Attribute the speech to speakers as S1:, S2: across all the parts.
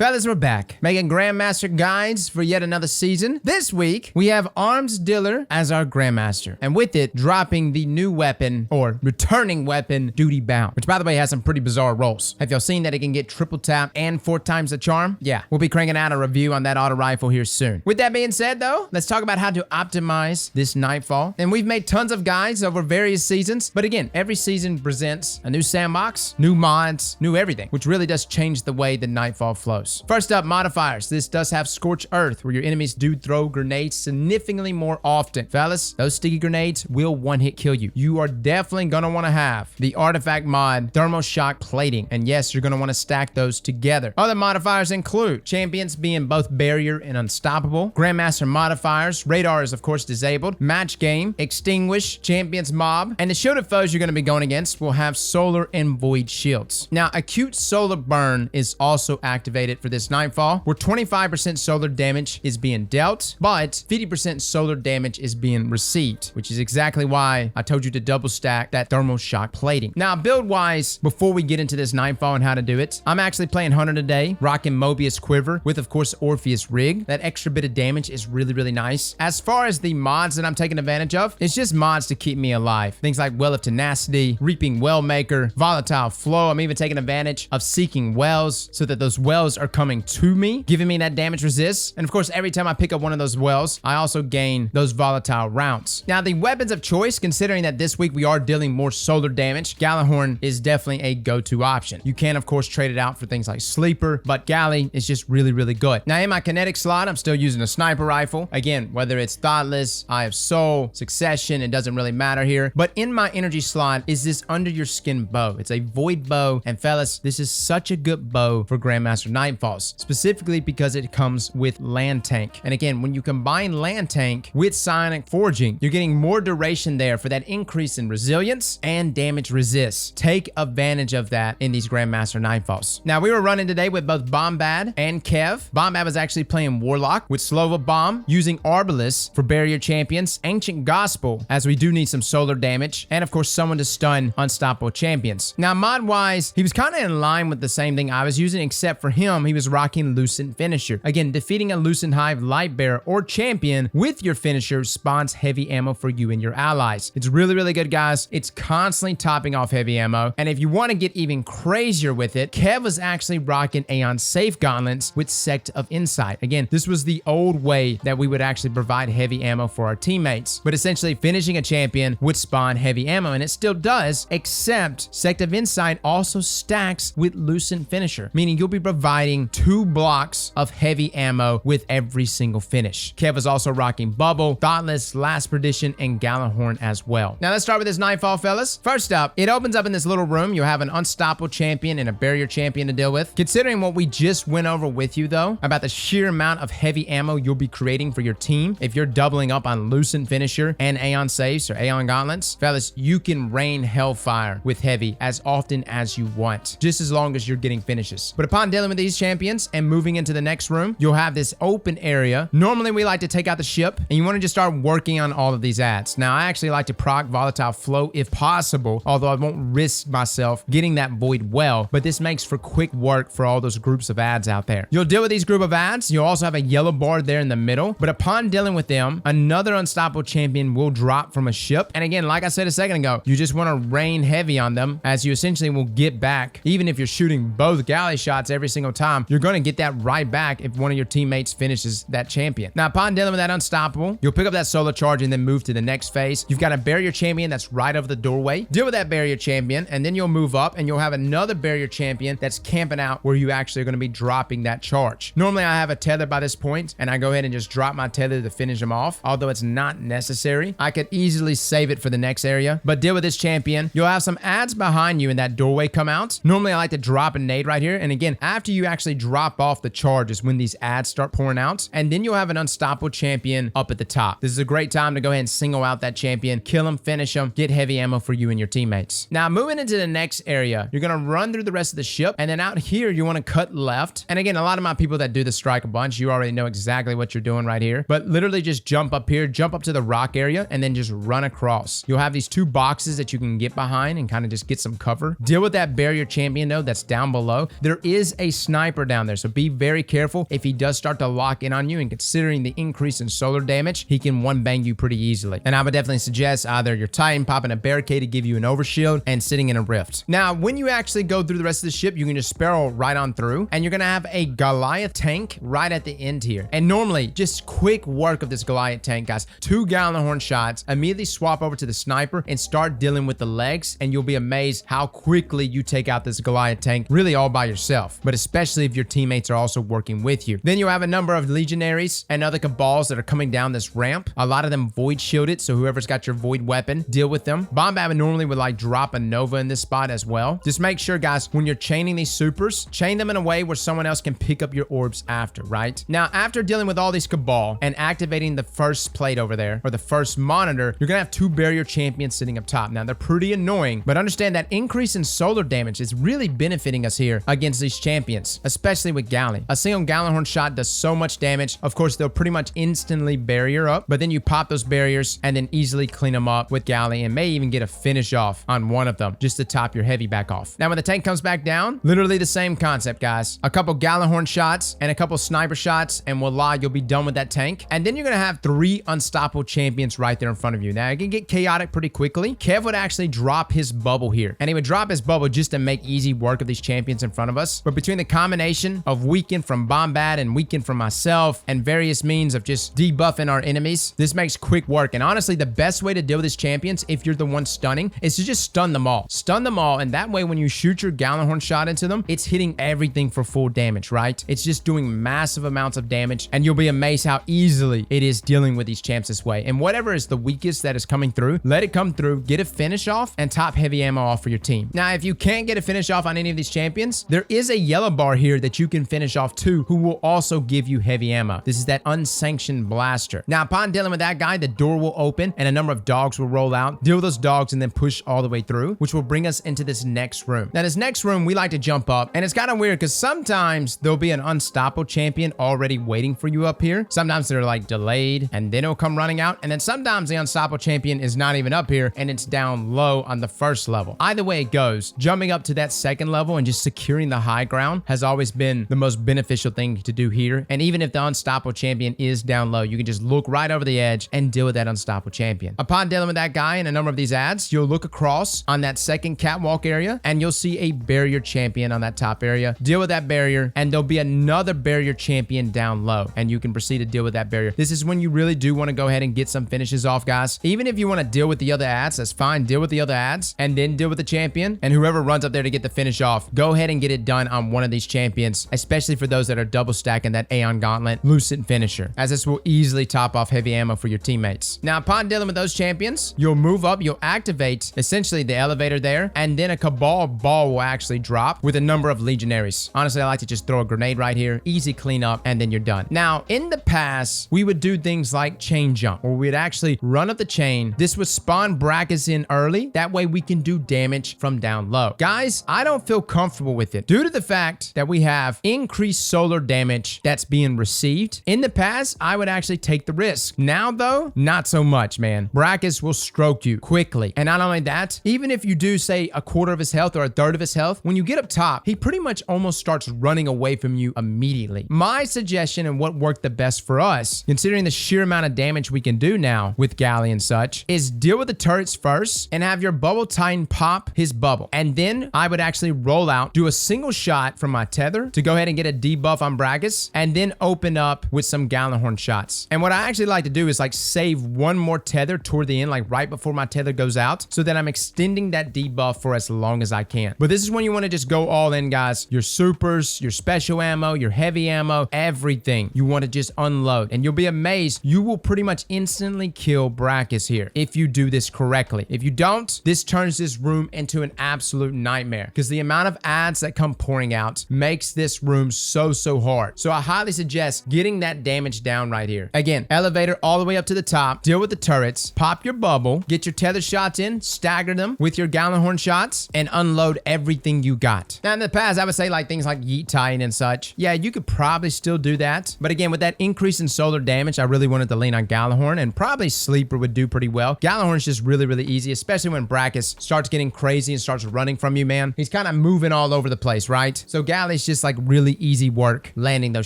S1: Fellas, we're back, making Grandmaster guides for yet another season. This week, we have Arms Dealer as our Grandmaster, and with it, dropping the new weapon, or returning weapon, Duty Bound, which by the way has some pretty bizarre rolls. Have y'all seen that it can get triple tap and 4 times the charm? Yeah, we'll be cranking out a review on that auto rifle here soon. With that being said though, let's talk about how to optimize this Nightfall. And we've made tons of guides over various seasons, but again, every season presents a new sandbox, new mods, new everything, which really does change the way the Nightfall flows. First up, Modifiers. This does have Scorch Earth, where your enemies do throw grenades significantly more often. Fellas, those sticky grenades will one-hit kill you. You are definitely gonna wanna have the artifact mod, Thermal Shock Plating, and yes, you're gonna wanna stack those together. Other modifiers include champions being both Barrier and Unstoppable, Grandmaster modifiers, Radar is of course disabled, Match Game, Extinguish, Champions Mob, and the shielded foes you're gonna be going against will have Solar and Void shields. Now, Acute Solar Burn is also activated for this Nightfall, where 25% solar damage is being dealt, but 50% solar damage is being received, which is exactly why I told you to double stack that Thermal Shock Plating. Now, build-wise, before we get into this Nightfall and how to do it, I'm actually playing Hunter today, rocking Mobius Quiver with, of course, Orpheus Rig. That extra bit of damage is really, really nice. As far as the mods that I'm taking advantage of, it's just mods to keep me alive. Things like Well of Tenacity, Reaping Well Maker, Volatile Flow. I'm even taking advantage of Seeking Wells so that those wells are coming to me, giving me that damage resist. And of course, every time I pick up one of those wells, I also gain those volatile rounds. Now, the weapons of choice, considering that this week we are dealing more solar damage, Gallahorn is definitely a go-to option. You can, of course, trade it out for things like Sleeper, but Galley is just really, really good. Now, in my kinetic slot, I'm still using a sniper rifle. Again, whether it's Thoughtless, Eye of Soul, Succession, it doesn't really matter here. But in my energy slot is this Under Your Skin bow. It's a void bow, and fellas, this is such a good bow for Grandmaster Nightfalls, specifically because it comes with Land Tank. And again, when you combine Land Tank with Psionic Forging, you're getting more duration there for that increase in resilience and damage resist. Take advantage of that in these Grandmaster Nightfalls. Now, we were running today with both Bombad and Kev. Bombad was actually playing Warlock with Slova Bomb, using Arbalest for Barrier Champions, Ancient Gospel, as we do need some solar damage, and of course, someone to stun Unstoppable Champions. Now, mod-wise, he was kind of in line with the same thing I was using, except for him, he was rocking Lucent Finisher. Again, defeating a Lucent Hive Lightbearer or Champion with your finisher spawns heavy ammo for you and your allies. It's really, really good, guys. It's constantly topping off heavy ammo. And if you want to get even crazier with it, Kev was actually rocking Aeon Safe Gauntlets with Sect of Insight. Again, this was the old way that we would actually provide heavy ammo for our teammates. But essentially, finishing a champion would spawn heavy ammo, and it still does, except Sect of Insight also stacks with Lucent Finisher, meaning you'll be providing 2 blocks of heavy ammo with every single finish. Kev is also rocking Bubble, Thoughtless, Last Perdition, and Gallahorn as well. Now let's start with this Nightfall, fellas. First up, it opens up in this little room. You'll have an Unstoppable Champion and a Barrier Champion to deal with. Considering what we just went over with you though, about the sheer amount of heavy ammo you'll be creating for your team, if you're doubling up on Lucent Finisher and Aeon Safes or Aeon Gauntlets, fellas, you can rain Hellfire with heavy as often as you want, just as long as you're getting finishes. But upon dealing with these champions and moving into the next room, you'll have this open area. Normally, we like to take out the ship, and you want to just start working on all of these ads. Now, I actually like to proc Volatile Flow if possible, although I won't risk myself getting that Void Well, but this makes for quick work for all those groups of ads out there. You'll deal with these group of ads. You'll also have a yellow bar there in the middle, but upon dealing with them, another Unstoppable Champion will drop from a ship. And again, like I said a second ago, you just want to rain heavy on them, as you essentially will get back, even if you're shooting both galley shots every single time, you're going to get that right back if one of your teammates finishes that champion. Now, upon dealing with that Unstoppable, you'll pick up that solar charge and then move to the next phase. You've got a Barrier Champion that's right over the doorway. Deal with that Barrier Champion, and then you'll move up and you'll have another Barrier Champion that's camping out where you actually are going to be dropping that charge. Normally, I have a tether by this point, and I go ahead and just drop my tether to finish them off, although it's not necessary. I could easily save it for the next area, but deal with this champion. You'll have some ads behind you in that doorway come out. Normally, I like to drop a nade right here, and again, after you actually drop off the charge is when these ads start pouring out, and then you'll have an Unstoppable Champion up at the top. This is a great time to go ahead and single out that champion, kill him, finish him, get heavy ammo for you and your teammates. Now, moving into the next area, you're gonna run through the rest of the ship, and then out here, you wanna cut left. And again, a lot of my people that do the strike a bunch, you already know exactly what you're doing right here, but literally just jump up here, jump up to the rock area, and then just run across. You'll have these 2 boxes that you can get behind and kind of just get some cover. Deal with that Barrier Champion though that's down below. There is a sniper sniper down there, so be very careful if he does start to lock in on you, and considering the increase in solar damage, he can one bang you pretty easily. And I would definitely suggest either your Titan popping a barricade to give you an overshield and sitting in a rift. Now, when you actually go through the rest of the ship, you can just sparrow right on through, and you're gonna have a Goliath tank right at the end here. And normally, just quick work of this Goliath tank, guys. 2 Gjallarhorn shots, immediately swap over to the sniper and start dealing with the legs, and you'll be amazed how quickly you take out this Goliath tank, really all by yourself, but especially if your teammates are also working with you. Then you'll have a number of legionaries and other cabals that are coming down this ramp. A lot of them void shielded, so whoever's got your void weapon, deal with them. Bombad normally would like drop a Nova in this spot as well. Just make sure, guys, when you're chaining these supers, chain them in a way where someone else can pick up your orbs after, right? Now, after dealing with all these cabal and activating the first plate over there, or the first monitor, you're gonna have 2 barrier champions sitting up top. Now, they're pretty annoying, but understand that increase in solar damage is really benefiting us here against these champions, especially with Galley. A single Gjallarhorn shot does so much damage. Of course, they'll pretty much instantly barrier up, but then you pop those barriers and then easily clean them up with Galley, and may even get a finish off on one of them just to top your heavy back off. Now, when the tank comes back down, literally the same concept, guys. A couple Gjallarhorn shots and a couple sniper shots, and voila, you'll be done with that tank. And then you're gonna have 3 unstoppable champions right there in front of you. Now, it can get chaotic pretty quickly. Kev would actually drop his bubble here, and he would drop his bubble just to make easy work of these champions in front of us. But between the combination of weaken from Bombad and weaken from myself and various means of just debuffing our enemies, this makes quick work. And honestly, the best way to deal with these champions, if you're the one stunning, is to just stun them all. Stun them all, and that way when you shoot your Gjallarhorn shot into them, it's hitting everything for full damage, right? It's just doing massive amounts of damage, and you'll be amazed how easily it is dealing with these champs this way. And whatever is the weakest that is coming through, let it come through, get a finish off, and top heavy ammo off for your team. Now, if you can't get a finish off on any of these champions, there is a yellow bar here that you can finish off too, who will also give you heavy ammo. This is that unsanctioned blaster. Now, upon dealing with that guy, the door will open and a number of dogs will roll out. Deal with those dogs and then push all the way through, which will bring us into this next room. Now, this next room, we like to jump up, and it's kind of weird because sometimes there'll be an unstoppable champion already waiting for you up here. Sometimes they're like delayed and then it'll come running out, and then sometimes the unstoppable champion is not even up here and it's down low on the first level. Either way it goes, jumping up to that second level and just securing the high ground has always been the most beneficial thing to do here. And even if the unstoppable champion is down low, you can just look right over the edge and deal with that unstoppable champion. Upon dealing with that guy in a number of these ads, you'll look across on that second catwalk area and you'll see a barrier champion on that top area. Deal with that barrier, and there'll be another barrier champion down low, and you can proceed to deal with that barrier. This is when you really do want to go ahead and get some finishes off, guys. Even if you want to deal with the other ads, that's fine. Deal with the other ads and then deal with the champion, and whoever runs up there to get the finish off, go ahead and get it done on one of these champions, especially for those that are double stacking that Aeon Gauntlet Lucent finisher, as this will easily top off heavy ammo for your teammates. Now, upon dealing with those champions, you'll move up, you'll activate essentially the elevator there, and then a Cabal ball will actually drop with a number of legionaries. Honestly, I like to just throw a grenade right here, easy cleanup, and then you're done. Now, in the past, we would do things like chain jump, where we'd actually run up the chain. This would spawn brackets in early. That way we can do damage from down low. Guys, I don't feel comfortable with it due to the fact that we have increased solar damage that's being received. In the past, I would actually take the risk. Now though, not so much, man. Brackets will stroke you quickly. And not only that, even if you do say a quarter of his health or a third of his health, when you get up top, he pretty much almost starts running away from you immediately. My suggestion and what worked the best for us, considering the sheer amount of damage we can do now with Galley and such, is deal with the turrets first and have your bubble titan pop his bubble. And then I would actually roll out, do a single shot from my tether to go ahead and get a debuff on brackets, and then open up with some Gjallarhorn shots. And what I actually like to do is like save one more tether toward the end, like right before my tether goes out, so that I'm extending that debuff for as long as I can. But this is when you want to just go all in, guys. Your supers, your special ammo, your heavy ammo, everything. You want to just unload, and you'll be amazed. You will pretty much instantly kill brackets here if you do this correctly. If you don't, this turns this room into an absolute nightmare, because the amount of ads that come pouring out makes this room so hard. So I highly suggest getting that damage down right here. Again, elevator all the way up to the top, deal with the turrets, pop your bubble, get your tether shots in, stagger them with your Gjallarhorn shots, and unload everything you got. Now in the past, I would say like things like Yeet Titan and such. Yeah, you could probably still do that. But again, with that increase in solar damage, I really wanted to lean on Gjallarhorn, and probably Sleeper would do pretty well. Gjallarhorn's just really easy, especially when Brackus starts getting crazy and starts running from you, man. He's kind of moving all over the place, right? So Galley apparently it's just like really easy work landing those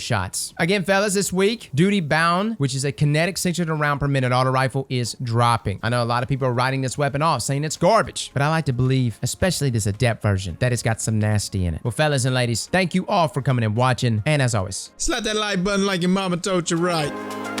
S1: shots. Again, fellas, this week, Duty Bound, which is a kinetic 600 round per minute auto rifle, is dropping. I know a lot of people are writing this weapon off, saying it's garbage, but I like to believe, especially this Adept version, that it's got some nasty in it. Well, fellas and ladies, thank you all for coming and watching, and as always,
S2: Slap that like button like your mama told you right.